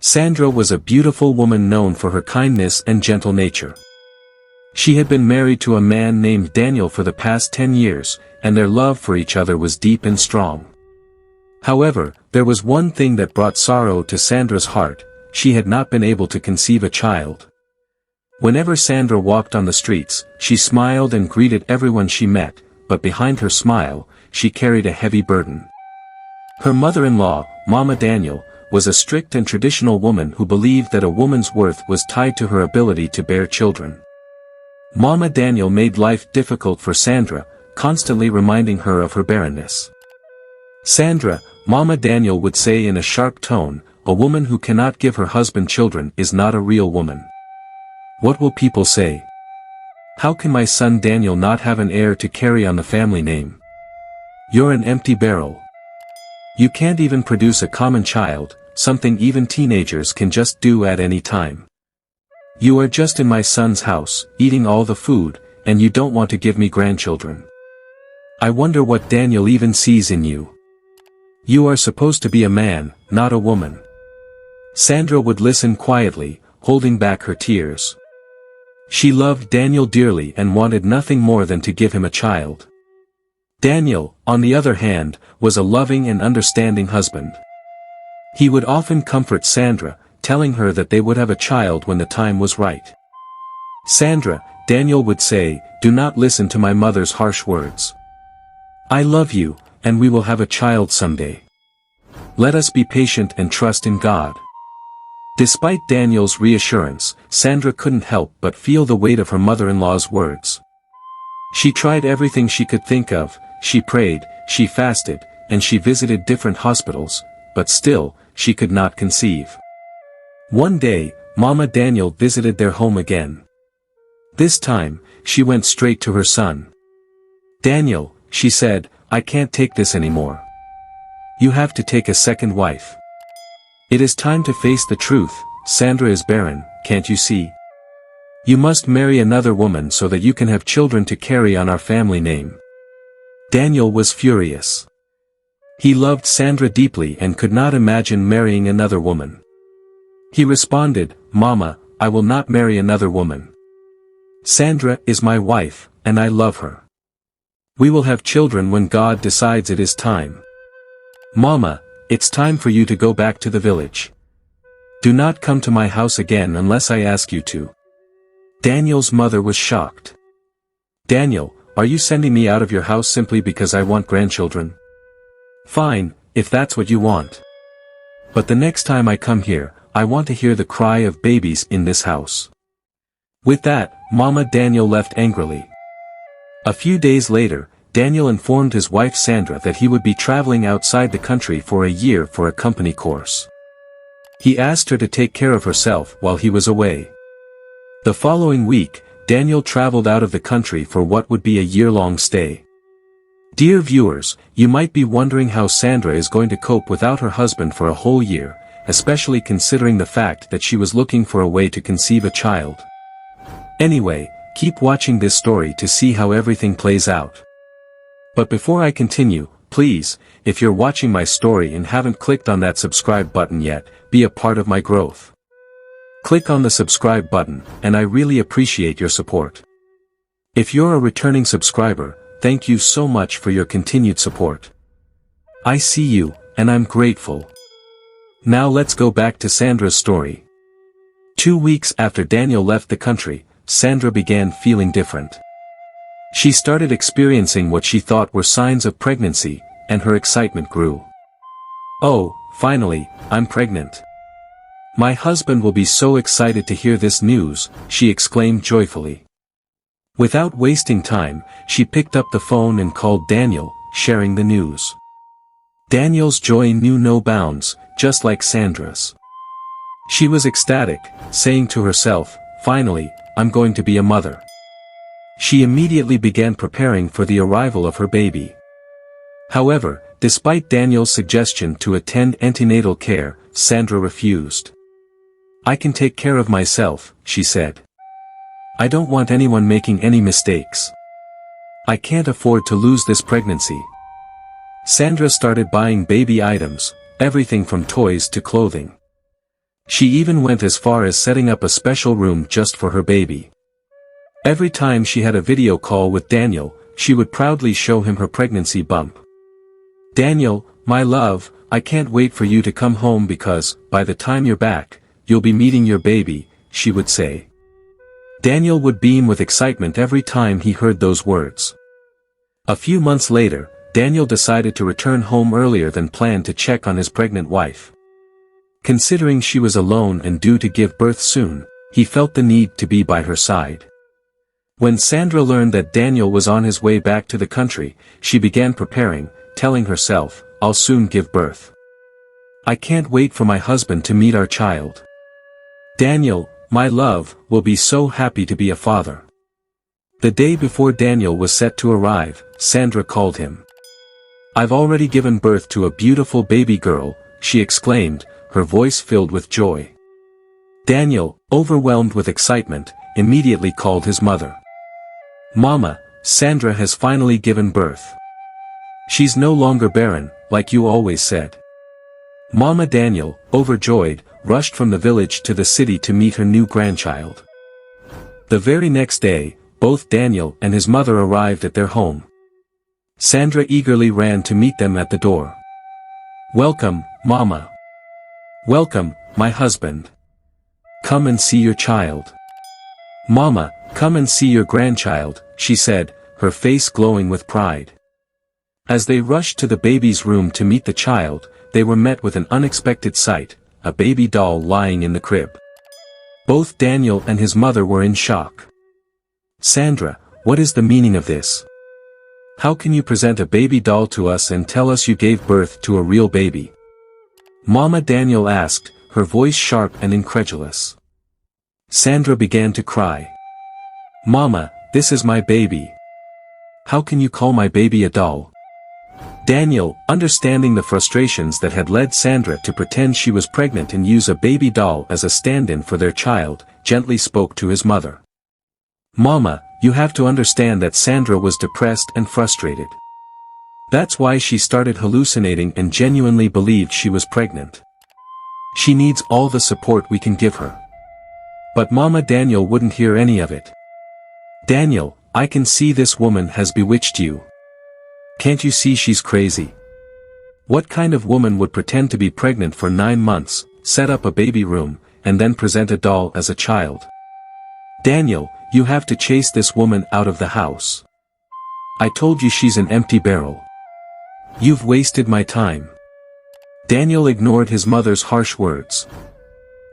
Sandra was a beautiful woman known for her kindness and gentle nature. She had been married to a man named Daniel for the past 10 years, and their love for each other was deep and strong. However, there was one thing that brought sorrow to Sandra's heart: she had not been able to conceive a child. Whenever Sandra walked on the streets, she smiled and greeted everyone she met, but behind her smile, she carried a heavy burden. Her mother-in-law, Mama Daniel, was a strict and traditional woman who believed that a woman's worth was tied to her ability to bear children. Mama Daniel made life difficult for Sandra, constantly reminding her of her barrenness. "Sandra," Mama Daniel would say in a sharp tone, "a woman who cannot give her husband children is not a real woman. What will people say? How can my son Daniel not have an heir to carry on the family name? You're an empty barrel. You can't even produce a common child, something even teenagers can just do at any time. You are just in my son's house, eating all the food, and you don't want to give me grandchildren. I wonder what Daniel even sees in you. You are supposed to be a man, not a woman." Sandra would listen quietly, holding back her tears. She loved Daniel dearly and wanted nothing more than to give him a child. Daniel, on the other hand, was a loving and understanding husband. He would often comfort Sandra, telling her that they would have a child when the time was right. "Sandra," Daniel would say, "do not listen to my mother's harsh words. I love you, and we will have a child someday. Let us be patient and trust in God." Despite Daniel's reassurance, Sandra couldn't help but feel the weight of her mother-in-law's words. She tried everything she could think of: she prayed, she fasted, and she visited different hospitals, but still, she could not conceive. One day, Mama Daniel visited their home again. This time, she went straight to her son. "Daniel," she said, "I can't take this anymore. You have to take a second wife. It is time to face the truth. Sandra is barren, can't you see? You must marry another woman so that you can have children to carry on our family name." Daniel was furious. He loved Sandra deeply and could not imagine marrying another woman. He responded, "Mama, I will not marry another woman. Sandra is my wife, and I love her. We will have children when God decides it is time. Mama, it's time for you to go back to the village. Do not come to my house again unless I ask you to." Daniel's mother was shocked. "Daniel, are you sending me out of your house simply because I want grandchildren? Fine, if that's what you want. But the next time I come here, I want to hear the cry of babies in this house." With that, Mama Daniel left angrily. A few days later, Daniel informed his wife Sandra that he would be traveling outside the country for a year for a company course. He asked her to take care of herself while he was away. The following week, Daniel traveled out of the country for what would be a year-long stay. Dear viewers, you might be wondering how Sandra is going to cope without her husband for a whole year, especially considering the fact that she was looking for a way to conceive a child. Anyway, keep watching this story to see how everything plays out. But before I continue, please, if you're watching my story and haven't clicked on that subscribe button yet, be a part of my growth. Click on the subscribe button, and I really appreciate your support. If you're a returning subscriber, thank you so much for your continued support. I see you, and I'm grateful. Now let's go back to Sandra's story. 2 weeks after Daniel left the country, Sandra began feeling different. She started experiencing what she thought were signs of pregnancy, and her excitement grew. "Oh, finally, I'm pregnant. My husband will be so excited to hear this news," she exclaimed joyfully. Without wasting time, she picked up the phone and called Daniel, sharing the news. Daniel's joy knew no bounds, just like Sandra's. She was ecstatic, saying to herself, "Finally, I'm going to be a mother." She immediately began preparing for the arrival of her baby. However, despite Daniel's suggestion to attend antenatal care, Sandra refused. "I can take care of myself," she said. "I don't want anyone making any mistakes. I can't afford to lose this pregnancy." Sandra started buying baby items, everything from toys to clothing. She even went as far as setting up a special room just for her baby. Every time she had a video call with Daniel, she would proudly show him her pregnancy bump. "Daniel, my love, I can't wait for you to come home because, by the time you're back, you'll be meeting your baby," she would say. Daniel would beam with excitement every time he heard those words. A few months later, Daniel decided to return home earlier than planned to check on his pregnant wife. Considering she was alone and due to give birth soon, he felt the need to be by her side. When Sandra learned that Daniel was on his way back to the country, she began preparing, telling herself, "I'll soon give birth. I can't wait for my husband to meet our child. Daniel, my love, will be so happy to be a father." The day before Daniel was set to arrive, Sandra called him. "I've already given birth to a beautiful baby girl," she exclaimed, her voice filled with joy. Daniel, overwhelmed with excitement, immediately called his mother. "Mama, Sandra has finally given birth. She's no longer barren, like you always said." Mama Daniel, overjoyed, rushed from the village to the city to meet her new grandchild. The very next day, both Daniel and his mother arrived at their home. Sandra eagerly ran to meet them at the door. "Welcome, Mama. Welcome, my husband. Come and see your child. Mama, come and see your grandchild," she said, her face glowing with pride. As they rushed to the baby's room to meet the child, they were met with an unexpected sight, a baby doll lying in the crib. Both Daniel and his mother were in shock. "Sandra, what is the meaning of this? How can you present a baby doll to us and tell us you gave birth to a real baby?" Mama Daniel asked, her voice sharp and incredulous. Sandra began to cry. "Mama, this is my baby. How can you call my baby a doll?" Daniel, understanding the frustrations that had led Sandra to pretend she was pregnant and use a baby doll as a stand-in for their child, gently spoke to his mother. "Mama, you have to understand that Sandra was depressed and frustrated. That's why she started hallucinating and genuinely believed she was pregnant. She needs all the support we can give her." But Mama Daniel wouldn't hear any of it. "Daniel, I can see this woman has bewitched you. Can't you see she's crazy? What kind of woman would pretend to be pregnant for 9 months, set up a baby room, and then present a doll as a child? Daniel, you have to chase this woman out of the house. I told you she's an empty barrel. You've wasted my time." Daniel ignored his mother's harsh words.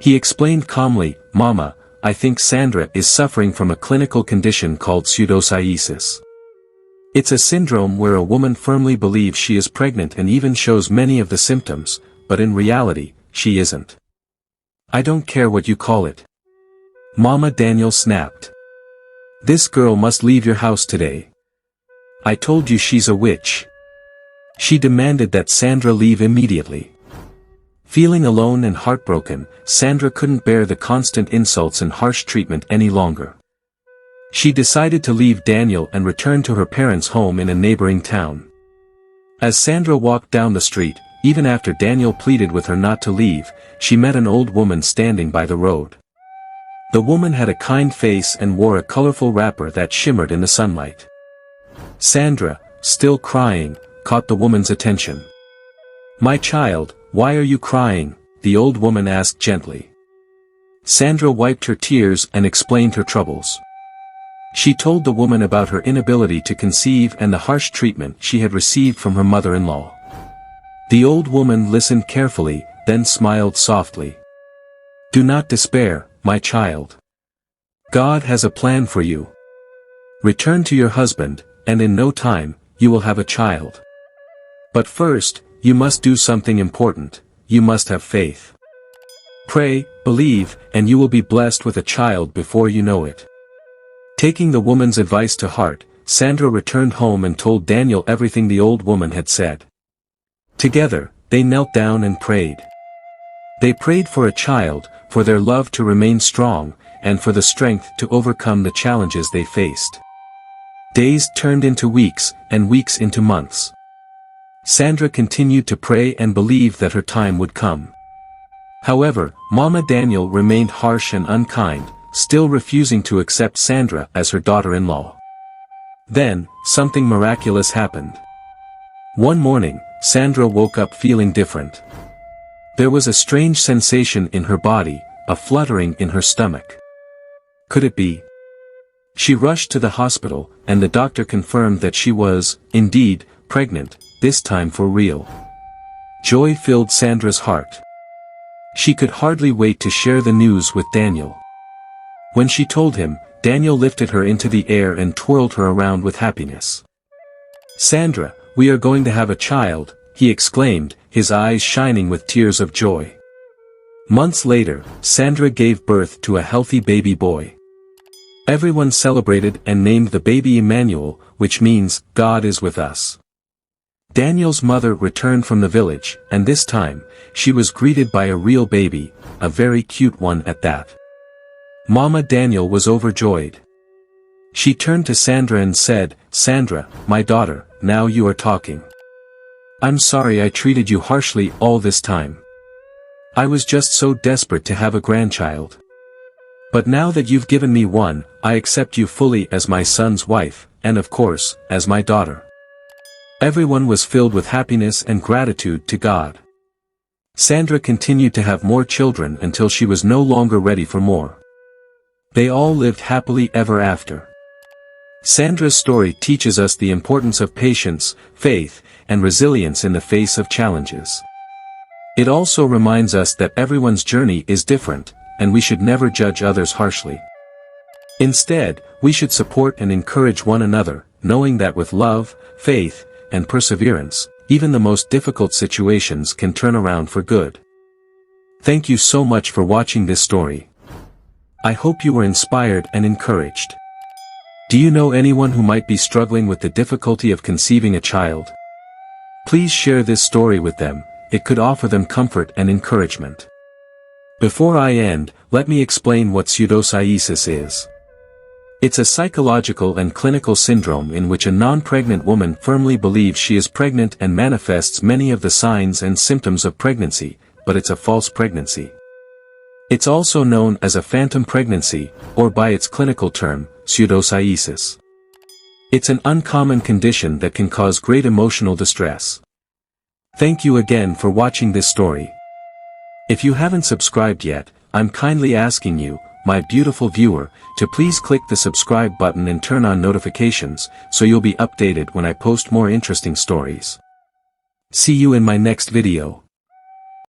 He explained calmly, "Mama, I think Sandra is suffering from a clinical condition called pseudocyesis. It's a syndrome where a woman firmly believes she is pregnant and even shows many of the symptoms, but in reality, she isn't. I don't care what you call it." Mama Daniel snapped. "This girl must leave your house today. I told you she's a witch." She demanded that Sandra leave immediately. Feeling alone and heartbroken, Sandra couldn't bear the constant insults and harsh treatment any longer. She decided to leave Daniel and return to her parents' home in a neighboring town. As Sandra walked down the street, even after Daniel pleaded with her not to leave, she met an old woman standing by the road. The woman had a kind face and wore a colorful wrapper that shimmered in the sunlight. Sandra, still crying, caught the woman's attention. "My child, why are you crying?" the old woman asked gently. Sandra wiped her tears and explained her troubles. She told the woman about her inability to conceive and the harsh treatment she had received from her mother-in-law. The old woman listened carefully, then smiled softly. "Do not despair, my child. God has a plan for you. Return to your husband, and in no time, you will have a child. But first, you must do something important. You must have faith. Pray, believe, and you will be blessed with a child before you know it." Taking the woman's advice to heart, Sandra returned home and told Daniel everything the old woman had said. Together, they knelt down and prayed. They prayed for a child, for their love to remain strong, and for the strength to overcome the challenges they faced. Days turned into weeks, and weeks into months. Sandra continued to pray and believe that her time would come. However, Mama Daniel remained harsh and unkind, still refusing to accept Sandra as her daughter-in-law. Then, something miraculous happened. One morning, Sandra woke up feeling different. There was a strange sensation in her body, a fluttering in her stomach. Could it be? She rushed to the hospital, and the doctor confirmed that she was, indeed, pregnant, this time for real. Joy filled Sandra's heart. She could hardly wait to share the news with Daniel. When she told him, Daniel lifted her into the air and twirled her around with happiness. "Sandra, we are going to have a child," he exclaimed, his eyes shining with tears of joy. Months later, Sandra gave birth to a healthy baby boy. Everyone celebrated and named the baby Emmanuel, which means, God is with us. Daniel's mother returned from the village, and this time, she was greeted by a real baby, a very cute one at that. Mama Daniel was overjoyed. She turned to Sandra and said, "Sandra, my daughter, now you are talking. I'm sorry I treated you harshly all this time. I was just so desperate to have a grandchild. But now that you've given me one, I accept you fully as my son's wife, and of course, as my daughter." Everyone was filled with happiness and gratitude to God. Sandra continued to have more children until she was no longer ready for more. They all lived happily ever after. Sandra's story teaches us the importance of patience, faith, and resilience in the face of challenges. It also reminds us that everyone's journey is different, and we should never judge others harshly. Instead, we should support and encourage one another, knowing that with love, faith, and perseverance, even the most difficult situations can turn around for good. Thank you so much for watching this story. I hope you were inspired and encouraged. Do you know anyone who might be struggling with the difficulty of conceiving a child? Please share this story with them, it could offer them comfort and encouragement. Before I end, let me explain what pseudocyesis is. It's a psychological and clinical syndrome in which a non-pregnant woman firmly believes she is pregnant and manifests many of the signs and symptoms of pregnancy, but it's a false pregnancy. It's also known as a phantom pregnancy, or by its clinical term, pseudocyesis. It's an uncommon condition that can cause great emotional distress. Thank you again for watching this story. If you haven't subscribed yet, I'm kindly asking you, my beautiful viewer, to please click the subscribe button and turn on notifications, so you'll be updated when I post more interesting stories. See you in my next video.